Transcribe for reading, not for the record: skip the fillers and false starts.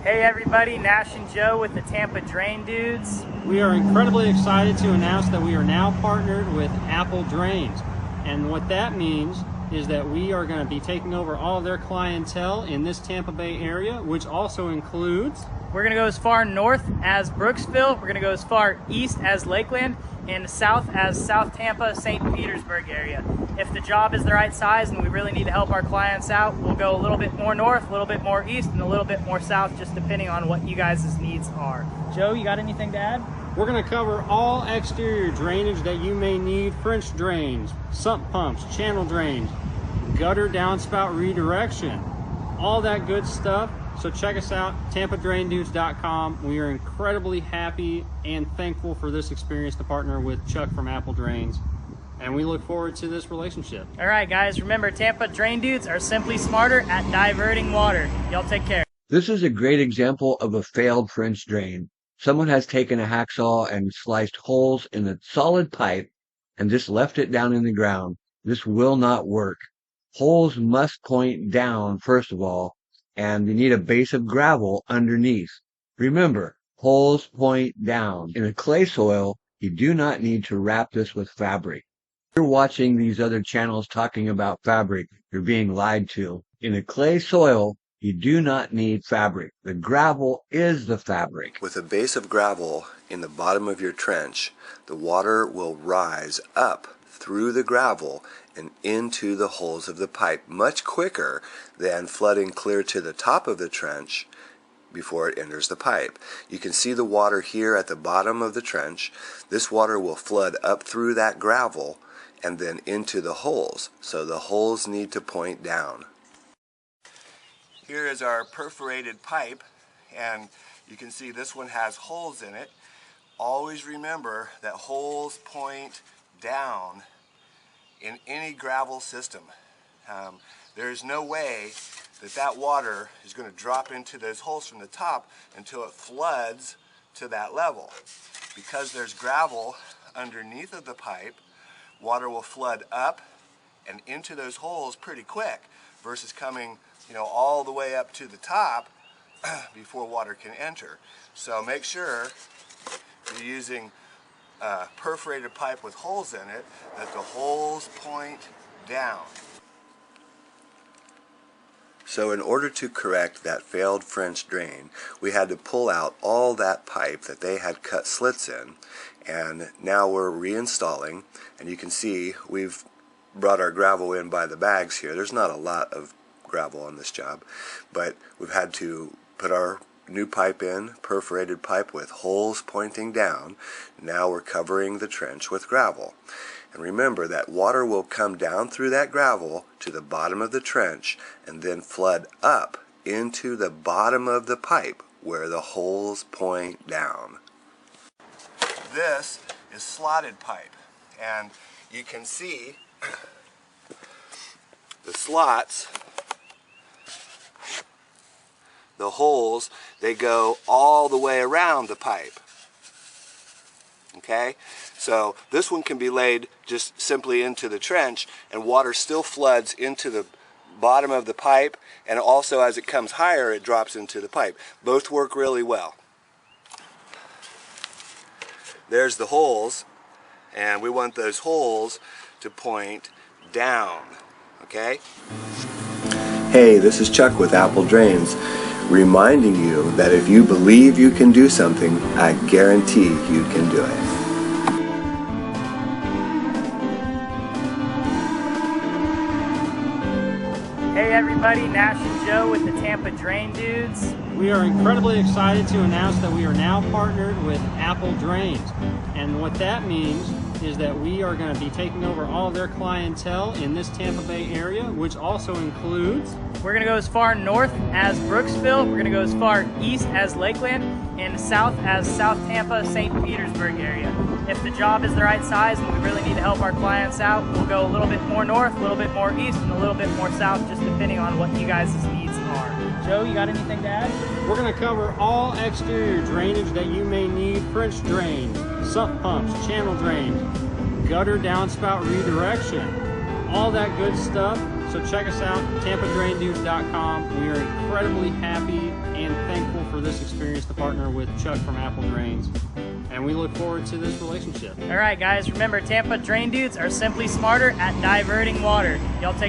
Hey everybody, Nash and Joe with the Tampa Drain Dudes. We are incredibly excited to announce that we are now partnered with Apple Drains. And what that means is that we are going to be taking over all of their clientele in this Tampa Bay area, which also includes... We're going to go as far north as Brooksville, we're going to go as far east as Lakeland, and south as South Tampa, St. Petersburg area. If the job is the right size and we really need to help our clients out, we'll go a little bit more north, a little bit more east, and a little bit more south, just depending on what you guys' needs are. Joe, you got anything to add? We're going to cover all exterior drainage that you may need: French drains, sump pumps, channel drains, gutter downspout redirection, all that good stuff. So check us out, tampadraindudes.com. We are incredibly happy and thankful for this experience to partner with Chuck from Apple Drains, and we look forward to this relationship. All right, guys, remember, Tampa Drain Dudes are simply smarter at diverting water. Y'all take care. This is a great example of a failed French drain. Someone has taken a hacksaw and sliced holes in a solid pipe and just left it down in the ground. This will not work. Holes must point down, first of all, and you need a base of gravel underneath. Remember, holes point down. In a clay soil, you do not need to wrap this with fabric. If you're watching these other channels talking about fabric, you're being lied to. In a clay soil, you do not need fabric. The gravel is the fabric. With a base of gravel in the bottom of your trench, the water will rise up through the gravel and into the holes of the pipe much quicker than flooding clear to the top of the trench before it enters the pipe. You can see the water here at the bottom of the trench. This water will flood up through that gravel and then into the holes. So the holes need to point down. Here is our perforated pipe, and you can see this one has holes in it. Always remember that holes point down in any gravel system. There is no way that water is going to drop into those holes from the top until it floods to that level. Because there's gravel underneath of the pipe, water will flood up and into those holes pretty quick versus coming, all the way up to the top before water can enter. So make sure you're using a perforated pipe with holes in it, that the holes point down. So in order to correct that failed French drain, we had to pull out all that pipe that they had cut slits in, and now we're reinstalling, and you can see we've brought our gravel in by the bags here. There's not a lot of gravel on this job, but we've had to put our new pipe in, perforated pipe with holes pointing down. Now we're covering the trench with gravel. And remember that water will come down through that gravel to the bottom of the trench and then flood up into the bottom of the pipe where the holes point down. This is slotted pipe, and you can see the slots. The holes, they go all the way around the pipe. Okay? So this one can be laid just simply into the trench, and water still floods into the bottom of the pipe, and also as it comes higher, it drops into the pipe. Both work really well. There's the holes, and we want those holes to point down. Okay? Hey, this is Chuck with Apple Drains, reminding you that if you believe you can do something, I guarantee you can do it. Hey everybody, Nash and Joe with the Tampa Drain Dudes. We are incredibly excited to announce that we are now partnered with Apple Drains. And what that means is that we are going to be taking over all of their clientele in this Tampa Bay area, which also includes... We're going to go as far north as Brooksville, we're going to go as far east as Lakeland, and south as South Tampa, St. Petersburg area. If the job is the right size and we really need to help our clients out, we'll go a little bit more north, a little bit more east, and a little bit more south, just depending on what you guys' needs are. Joe, you got anything to add? We're going to cover all exterior drainage that you may need: French drains, sump pumps, channel drains, gutter downspout redirection, all that good stuff. So check us out, tampadraindudes.com. We are incredibly happy and thankful for nice experience to partner with Chuck from Apple Drains, and we look forward to this relationship. All right, guys, remember, Tampa drain dudes are simply smarter at diverting water. Y'all take